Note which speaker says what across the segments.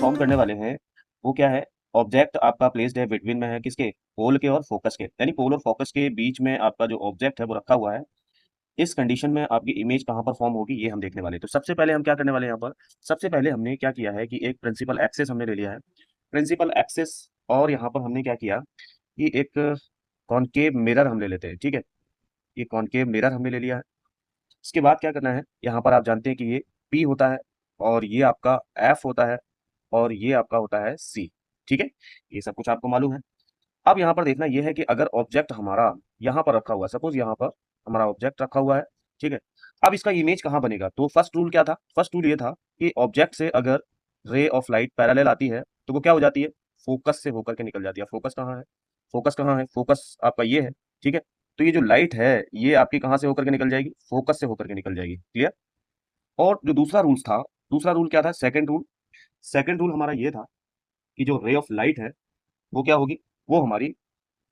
Speaker 1: Form करने वाले हैं वो क्या है, ऑब्जेक्ट आपका प्लेस्ड है बिटवीन में है किसके, पोल के और फोकस के, यानी पोल और फोकस के बीच में आपका जो ऑब्जेक्ट है वो रखा हुआ है। इस कंडीशन में आपकी इमेज कहाँ पर फॉर्म होगी ये हम देखने वाले हैं। तो सबसे पहले हम क्या करने वाले हैं यहाँ पर, सबसे पहले हमने क्या किया है कि एक प्रिंसिपल एक्सेस हमने ले लिया है। प्रिंसिपल एक्सेस और यहाँ पर हमने क्या किया कि एक कॉनकेव मिरर हम ले लेते हैं, ठीक है। ये कॉनकेव मिरर हमने ले लिया है। इसके बाद क्या करना है, यहाँ पर आप जानते हैं कि ये P होता है और ये आपका F होता है और ये आपका होता है C, ठीक है। ये सब कुछ आपको मालूम है। अब यहाँ पर देखना ये है कि अगर ऑब्जेक्ट हमारा यहाँ पर रखा हुआ है, सपोज यहाँ पर हमारा ऑब्जेक्ट रखा हुआ है, ठीक है। अब इसका इमेज कहाँ बनेगा, तो फर्स्ट रूल क्या था, फर्स्ट रूल ये था कि ऑब्जेक्ट से अगर रे ऑफ लाइट पैरेलल आती है तो वो क्या हो जाती है, फोकस से होकर के निकल जाती है। फोकस कहाँ है, फोकस कहाँ है, फोकस आपका ये है, ठीक है। तो ये जो लाइट है ये आपकी कहाँ से होकर के निकल जाएगी, फोकस से होकर के निकल जाएगी, क्लियर। और जो दूसरा रूल था, दूसरा रूल क्या था, सेकंड रूल, सेकंड रूल हमारा ये था कि जो रे ऑफ लाइट है वो क्या होगी, वो हमारी,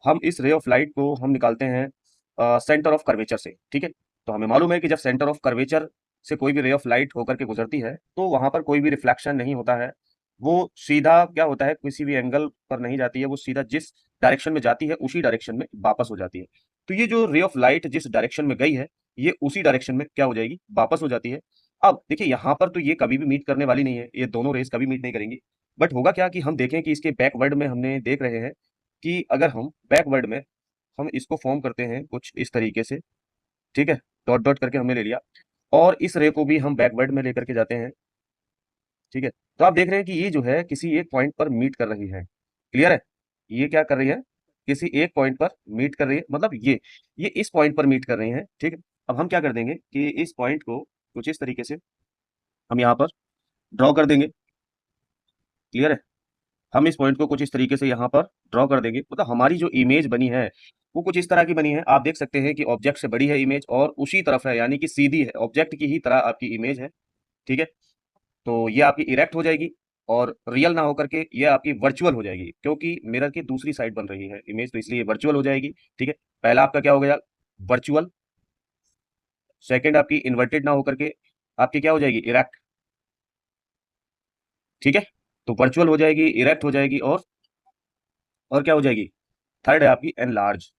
Speaker 1: हम इस रे ऑफ लाइट को हम निकालते हैं सेंटर ऑफ कर्वेचर से, ठीक है। तो हमें मालूम है कि जब सेंटर ऑफ कर्वेचर से कोई भी रे ऑफ लाइट होकर के गुजरती है तो वहां पर कोई भी रिफ्लेक्शन नहीं होता है। वो सीधा क्या होता है, किसी भी एंगल पर नहीं जाती है, वो सीधा जिस डायरेक्शन में जाती है उसी डायरेक्शन में वापस हो जाती है। तो ये जो रे ऑफ लाइट जिस डायरेक्शन में गई है ये उसी डायरेक्शन में क्या हो जाएगी, वापस हो जाती है। अब देखिए यहाँ पर तो ये कभी भी मीट करने वाली नहीं है, ये दोनों रेस कभी मीट नहीं करेंगी। बट होगा क्या कि हम देखें कि इसके बैकवर्ड में हमने देख रहे हैं कि अगर हम बैकवर्ड में हम इसको फॉर्म करते हैं कुछ इस तरीके से, ठीक है। डॉट डॉट करके हमने ले लिया और इस रे को भी हम बैकवर्ड में लेकर के जाते हैं, ठीक है। तो आप देख रहे हैं कि ये जो है किसी एक पॉइंट पर मीट कर रही है, क्लियर है। ये क्या कर रही है, किसी एक पॉइंट पर मीट कर रही है, मतलब ये इस पॉइंट पर मीट कर रही है, ठीक है। अब हम क्या कर देंगे कि इस पॉइंट को कुछ इस तरीके से हम यहाँ पर ड्रॉ कर देंगे, क्लियर है। हम इस पॉइंट को कुछ इस तरीके से यहाँ पर ड्रॉ कर देंगे, मतलब हमारी जो इमेज बनी है वो कुछ इस तरह की बनी है। आप देख सकते हैं कि ऑब्जेक्ट से बड़ी है इमेज और उसी तरफ है, यानी कि सीधी है, ऑब्जेक्ट की ही तरह आपकी इमेज है, ठीक है। तो ये आपकी इरेक्ट हो जाएगी और रियल ना होकर के ये आपकी वर्चुअल हो जाएगी, क्योंकि मिरर की दूसरी साइड बन रही है इमेज, तो इसलिए वर्चुअल हो जाएगी, ठीक है। पहला आपका क्या हो गया, वर्चुअल। सेकंड आपकी इन्वर्टेड ना होकर के आपकी क्या हो जाएगी, इरेक्ट, ठीक है। तो वर्चुअल हो जाएगी, इरेक्ट हो जाएगी और क्या हो जाएगी, थर्ड है आपकी एनलार्ज।